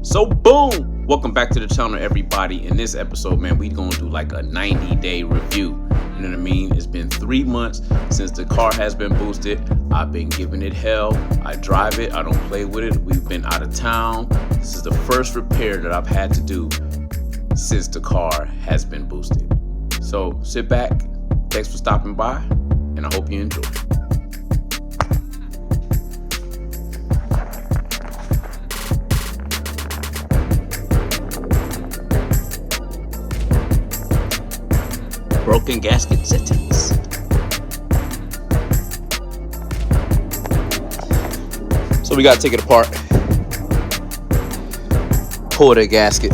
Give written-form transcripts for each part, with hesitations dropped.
So boom! Welcome back to the channel, everybody. In this episode, man, we gonna do like a 90-day review. You know what I mean? It's been 3 months since the car has been boosted. I've been giving it hell. I drive it, I don't play with it. We've been out of town. This is the first repair that I've had to do since the car has been boosted. So sit back, thanks for stopping by, and I hope you enjoy. Broken gasket settings. So we gotta take it apart, pull the gasket,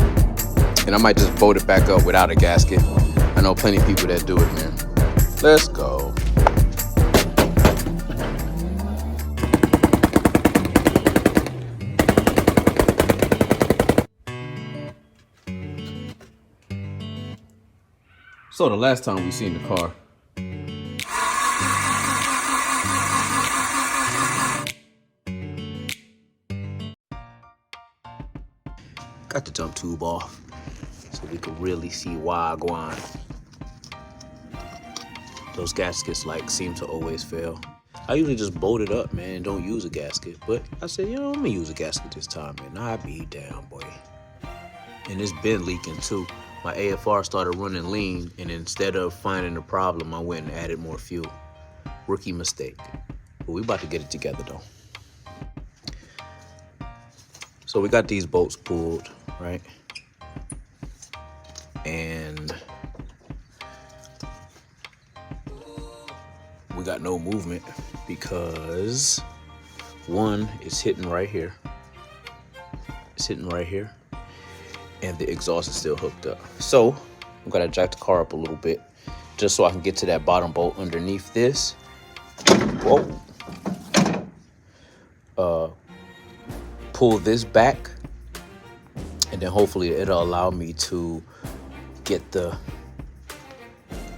and I might just bolt it back up without a gasket. I know plenty of people that do it, man. Let's go. So the last time we seen the car, got the jump tube off so we could really see wagwan. Those gaskets seem to always fail. I usually just bolt it up, man, and don't use a gasket. But I said, I'm gonna use a gasket this time, man. I be down, boy. And it's been leaking too. My AFR started running lean, and instead of finding the problem, I went and added more fuel. Rookie mistake. But we about to get it together though. So we got these bolts pulled, right? And we got no movement because one is hitting right here. It's hitting right here. And the exhaust is still hooked up. So I'm gonna jack the car up a little bit just so I can get to that bottom bolt underneath this. Whoa. Pull this back, and then hopefully it'll allow me to get the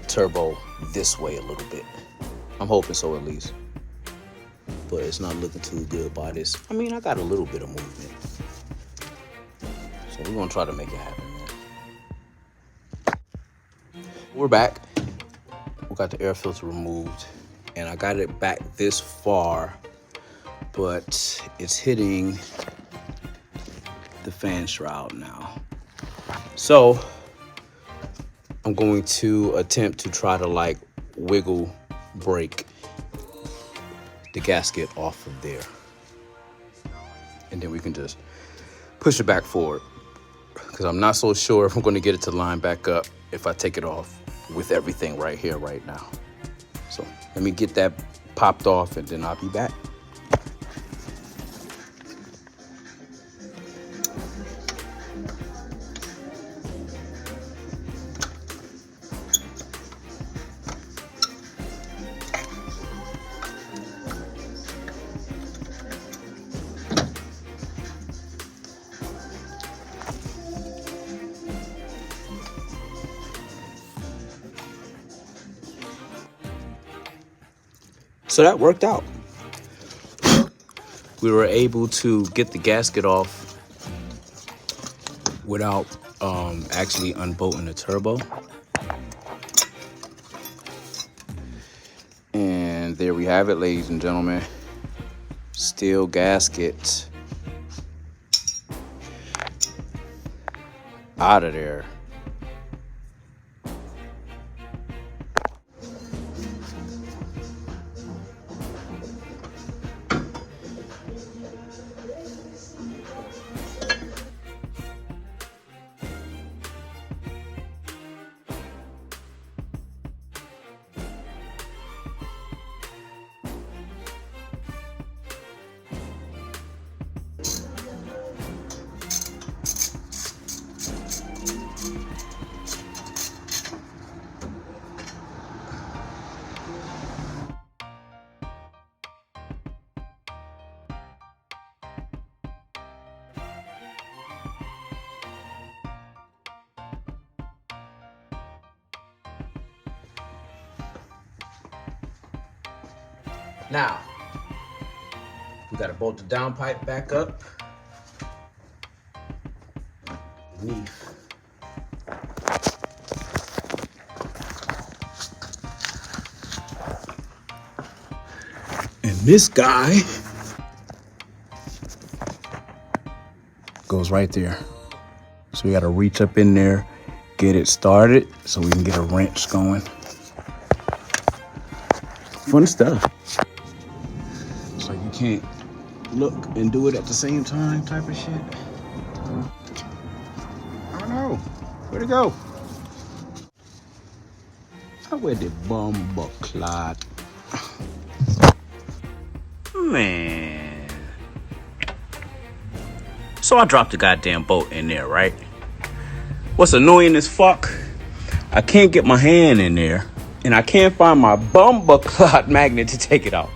turbo this way a little bit. I'm hoping so at least. But it's not looking too good by this. I mean, I got a little bit of movement. So we're gonna try to make it happen, man. We're back. We got the air filter removed, and I got it back this far, but it's hitting the fan shroud now. So I'm going to attempt to try to wiggle break the gasket off of there, and then we can just push it back forward. Because I'm not so sure if I'm going to get it to line back up if I take it off with everything right here, right now. So let me get that popped off and then I'll be back. So that worked out. We were able to get the gasket off without actually unbolting the turbo. And there we have it, ladies and gentlemen. Steel gasket out of there. Now, we gotta bolt the downpipe back up. underneath. And this guy goes right there. So we got to reach up in there, get it started so we can get a wrench going. Fun stuff. It's like you can't look and do it at the same time type of shit. I don't know. Where'd it go? Where the bumble clot? Man. So I dropped the goddamn bolt in there, right? What's annoying as fuck, I can't get my hand in there, and I can't find my bumble clot magnet to take it out.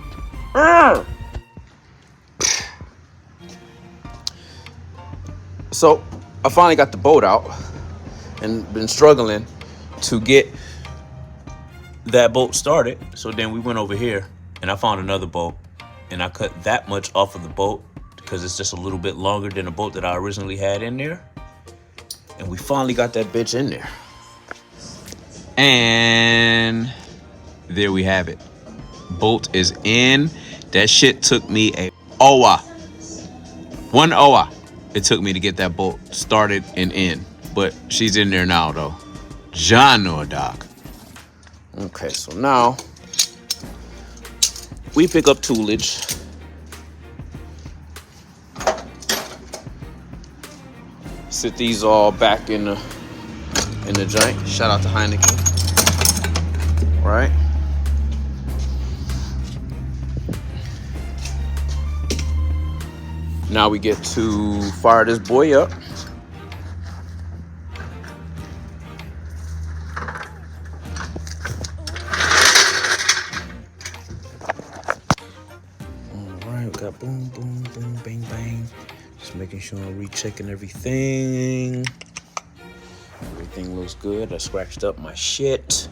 So I finally got the bolt out and been struggling to get that bolt started. So then we went over here and I found another bolt and I cut that much off of the bolt because it's just a little bit longer than the bolt that I originally had in there. And we finally got that bitch in there. And there we have it. Bolt is in. That shit took me a hour. 1 hour it took me to get that bolt started and in. But she's in there now though. John or Doc. Okay, so now we pick up toolage. Sit these all back in the joint. Shout out to Heineken. Right? Now we get to fire this boy up. Alright, we got boom, boom, boom, bang, bang. Just making sure I'm rechecking everything. Everything looks good. I scratched up my shit.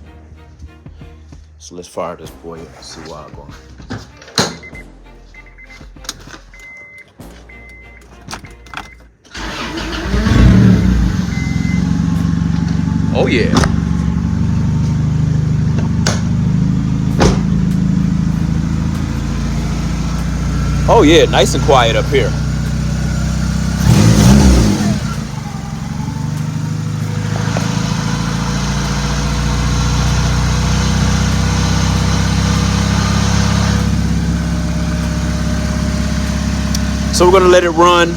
So let's fire this boy up and see where I'm going. Oh yeah. Oh yeah, nice and quiet up here. So we're gonna let it run.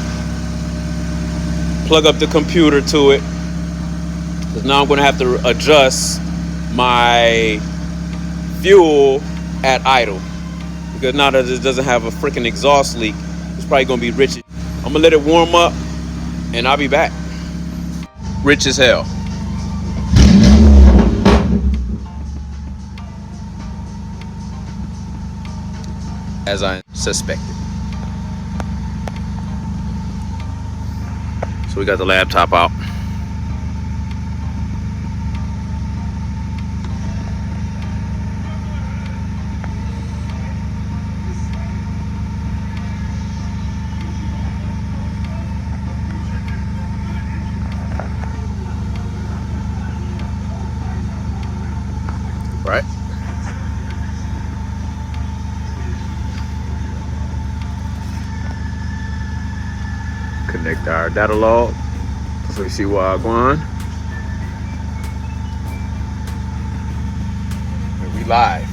Plug up the computer to it. Because now I'm going to have to adjust my fuel at idle. Because now that it doesn't have a freaking exhaust leak, it's probably going to be rich. I'm going to let it warm up and I'll be back. Rich as hell. As I suspected. So we got the laptop out. Right? Connect our data log so we see what I'm going. And we live.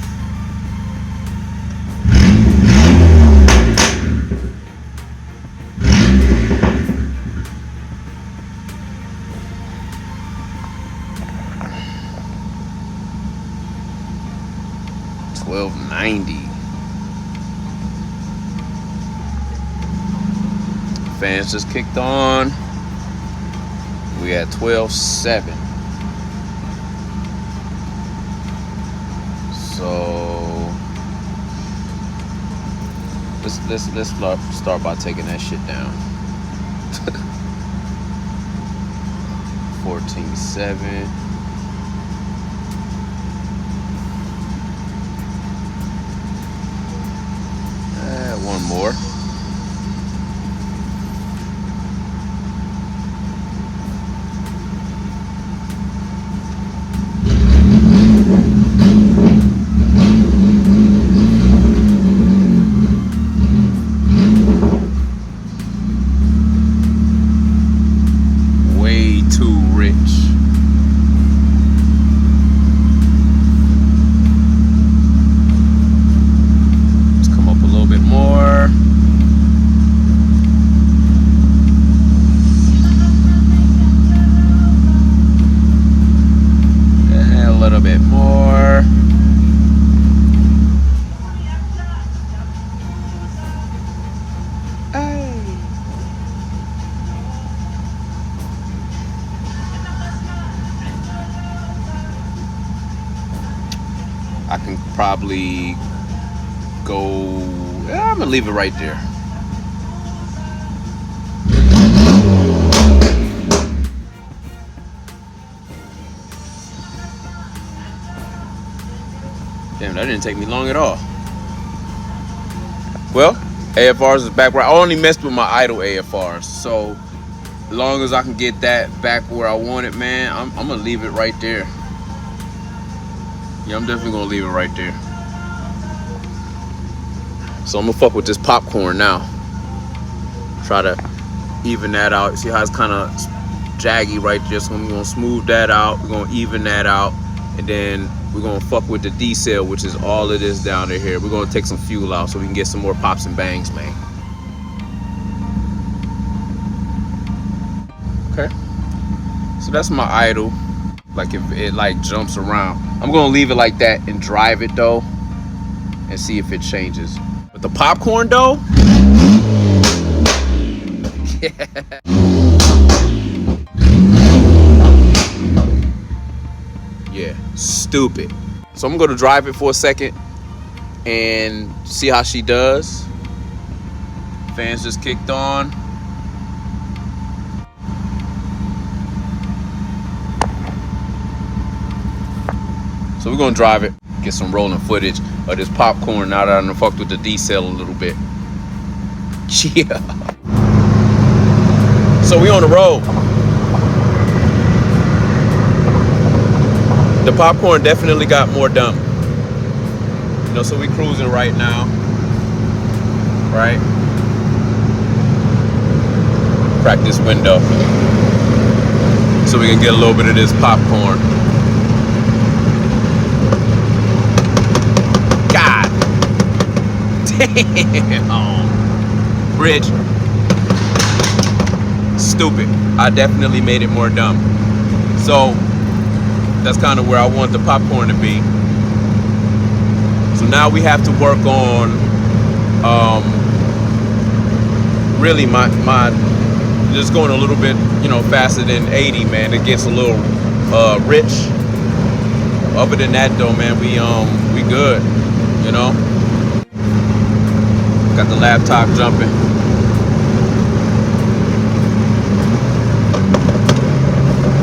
$12.90. Fans just kicked on. We at 12.7. So let's start by taking that shit down. 14.7. One more. I can probably go, yeah, I'm gonna leave it right there. Damn, that didn't take me long at all. Well, AFRs is back where I only messed with my idle AFRs, so as long as I can get that back where I want it, man, I'm gonna leave it right there. Yeah, I'm definitely gonna leave it right there. So I'm gonna fuck with this popcorn now. Try to even that out. See how it's kind of jaggy right there, so I'm gonna smooth that out. We're gonna even that out, and then we're gonna fuck with the D-cell, which is all it is down there here. We're gonna take some fuel out so we can get some more pops and bangs, man. Okay, so that's my idle. Like if it like jumps around, I'm gonna leave it like that and drive it though, and see if it changes. But the popcorn though, yeah, stupid. So I'm gonna drive it for a second and see how she does. Fans just kicked on. So we're gonna drive it, get some rolling footage of this popcorn now that I done fucked with the D-cell a little bit. Yeah. So we on the road. The popcorn definitely got more dumb. You know, so we cruising right now. Right? Crack this window so we can get a little bit of this popcorn. God damn. Bridge. Stupid. I definitely made it more dumb. So that's kind of where I want the popcorn to be. So now we have to work on really my just going a little bit, you know, faster than 80, man. It gets a little rich. Other than that though, man, we good, you know. Got the laptop jumping.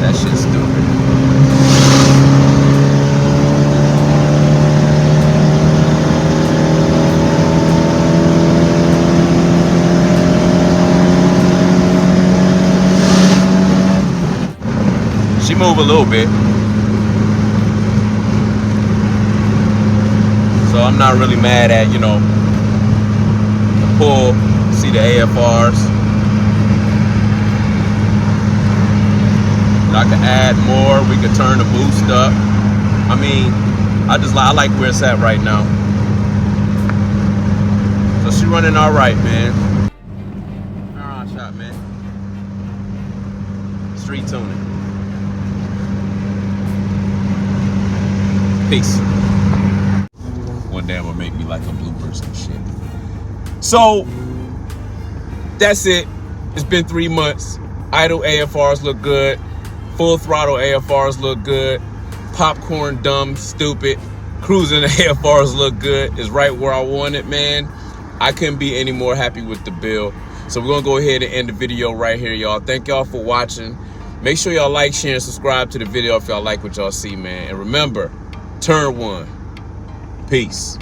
That shit's stupid. She move a little bit, so I'm not really mad at, you know, the pull. See the AFRs. I can add more. We could turn the boost up. I mean, I like where it's at right now. So she running all right, man. Turn shot, man. Street tuning. Peace. One day will make me like a bloopers and shit. So that's it. It's been 3 months. Idle AFRs look good. Full throttle AFRs look good. Popcorn dumb, stupid. Cruising AFRs look good. It's right where I want it, man. I couldn't be any more happy with the build. So we're gonna go ahead and end the video right here, y'all. Thank y'all for watching. Make sure y'all like, share, and subscribe to the video if y'all like what y'all see, man. And remember, turn one. Peace.